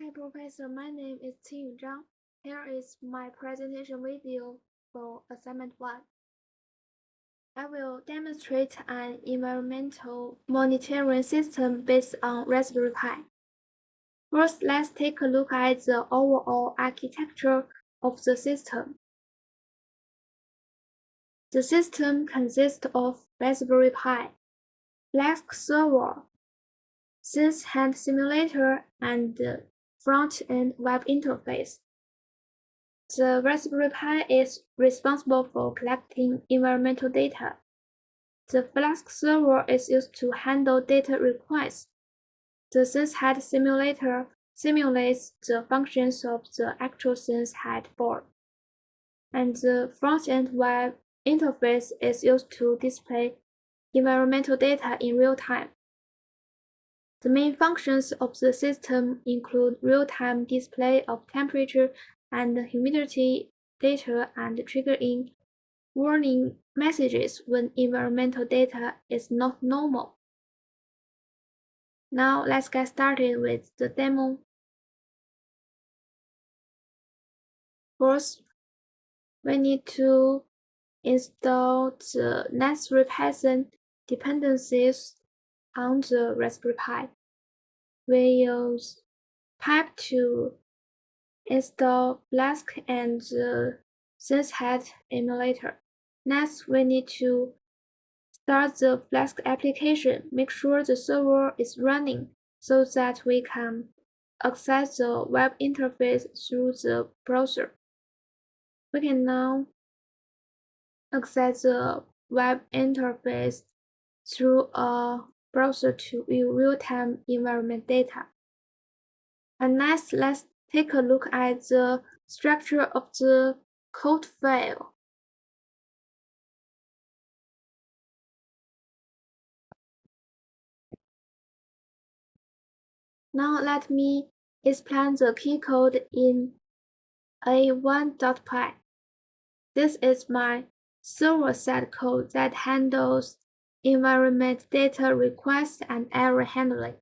Hi Professor, my name is Qing Zhang. Here is my presentation video for assignment 1. I will demonstrate an environmental monitoring system based on Raspberry Pi. First, let's take a look at the overall architecture of the system. The system consists of Raspberry Pi, Flask server, Sense hand simulator, and front-end web interface. The Raspberry Pi is responsible for collecting environmental data. The Flask server is used to handle data requests. The Sense head simulator simulates the functions of the actual Sense head board. And the front-end web interface is used to display environmental data in real time. The main functions of the system include real-time display of temperature and humidity data and triggering warning messages when environmental data is not normal. Now let's get started with the demo. First, we need to install the necessary Python dependencies on the Raspberry Pi. We use pipe to install Flask and the SenseHead emulator. Next, we need to start the Flask application. Make sure the server is running so that we can access the web interface through the browser. We can now access the web interface through a browser to view real-time environment data. And next, let's take a look at the structure of the code file. Now let me explain the key code in a1.py. This is my server-side code that handles environment data requests and error handling.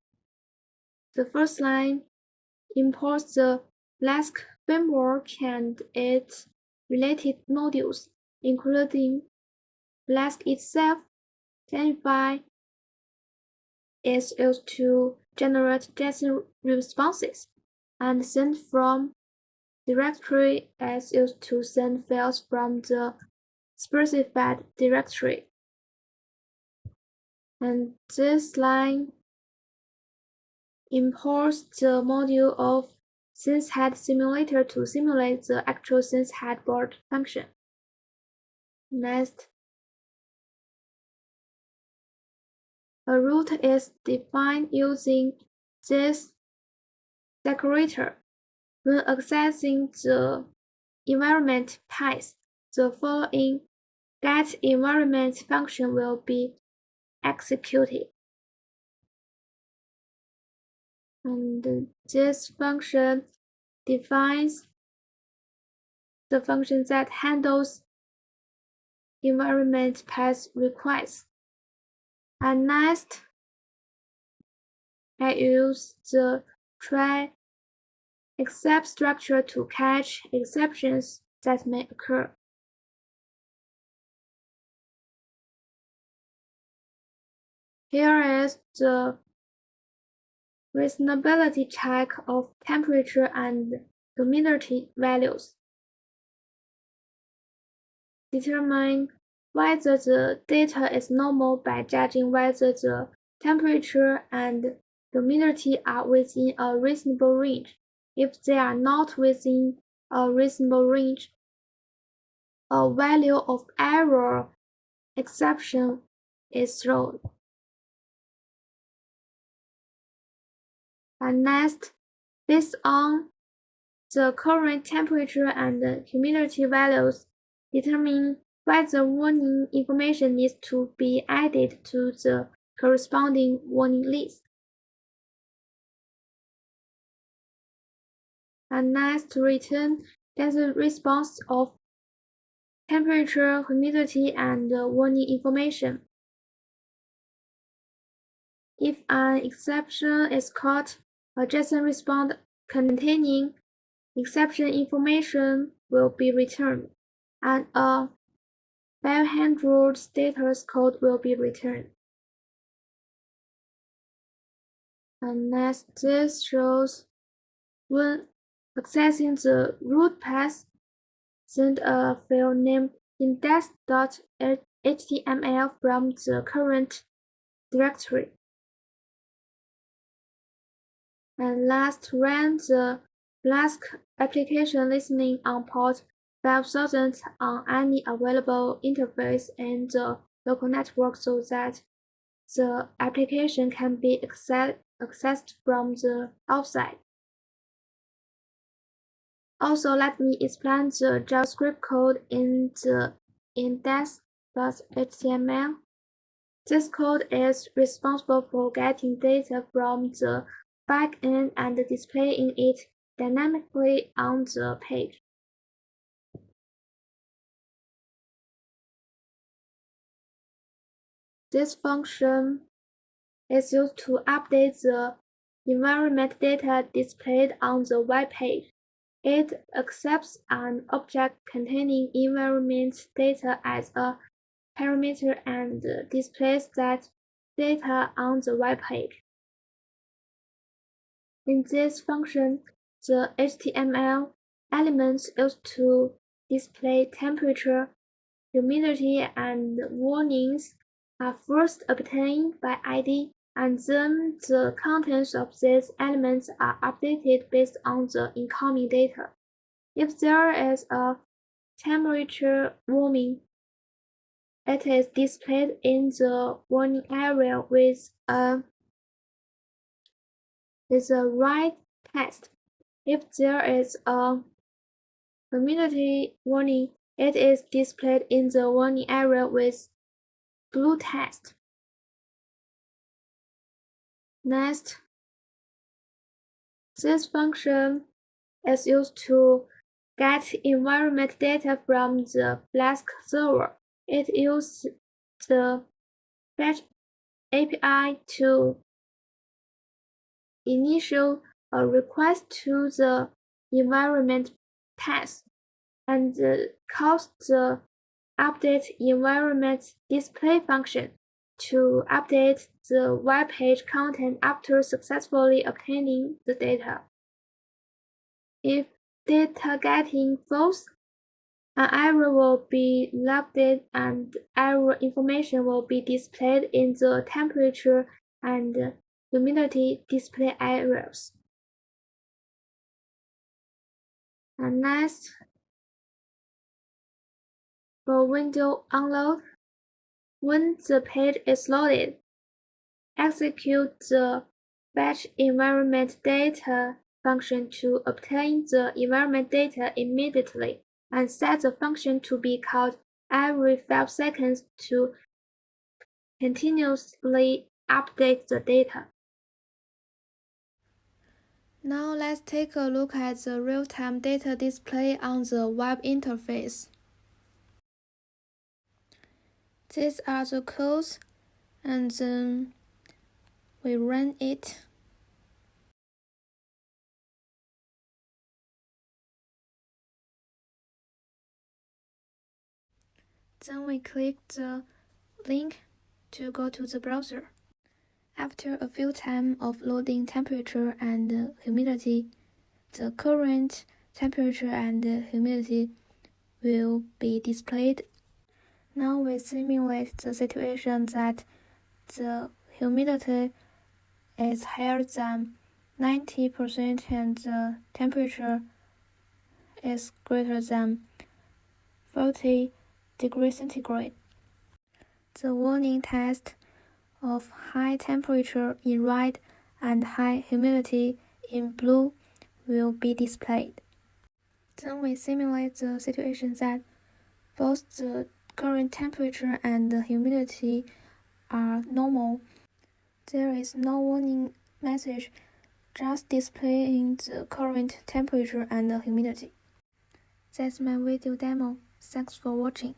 The first line imports the Flask framework and its related modules, including Flask itself. Genify is used to generate JSON responses, and send from directory is used to send files from the specified directory. And this line imports the module of SenseHead simulator to simulate the actual SenseHead board function. Next, a route is defined using this decorator. When accessing the environment path, the following getEnvironment function will be executed. And this function defines the function that handles environment path requests. And next, I use the try except structure to catch exceptions that may occur. Here is the reasonability check of temperature and humidity values. Determine whether the data is normal by judging whether the temperature and humidity are within a reasonable range. If they are not within a reasonable range, a value of error exception is thrown. And next, based on the current temperature and humidity values, determine whether warning information needs to be added to the corresponding warning list. And next, return the response of temperature, humidity, and warning information. If an exception is caught, a JSON response containing exception information will be returned, and a 500 status code will be returned. And next, this shows when accessing the root path, send a file named index.html from the current directory. And last, run the Flask application listening on port 5000 on any available interface in the local network so that the application can be accessed from the outside. Also, let me explain the JavaScript code in the index.html. This code is responsible for getting data from the backend and displaying it dynamically on the page. This function is used to update the environment data displayed on the web page. It accepts an object containing environment data as a parameter and displays that data on the web page. In this function, the HTML elements used to display temperature, humidity, and warnings are first obtained by ID, and then the contents of these elements are updated based on the incoming data. If there is a temperature warning, it is displayed in the warning area with a red text. If there is a humidity warning, it is displayed in the warning area with blue text. Next, this function is used to get environment data from the Flask server. It uses the fetch API to initial a request to the environment path and calls the update environment display function to update the web page content after successfully obtaining the data. If data getting false, an error will be logged and error information will be displayed in the temperature and humidity display areas. And next, for window unload, when the page is loaded, execute the fetch environment data function to obtain the environment data immediately, and set the function to be called every 5 seconds to continuously update the data. Now let's take a look at the real-time data display on the web interface. These are the codes, and then we run it. Then we click the link to go to the browser. After a few times of loading temperature and humidity, the current temperature and humidity will be displayed. Now we simulate the situation that the humidity is higher than 90% and the temperature is greater than 40 degrees centigrade. The warning text of high temperature in red and high humidity in blue will be displayed. Then we simulate the situation that both the current temperature and the humidity are normal. There is no warning message, just displaying the current temperature and the humidity. That's my video demo. Thanks for watching.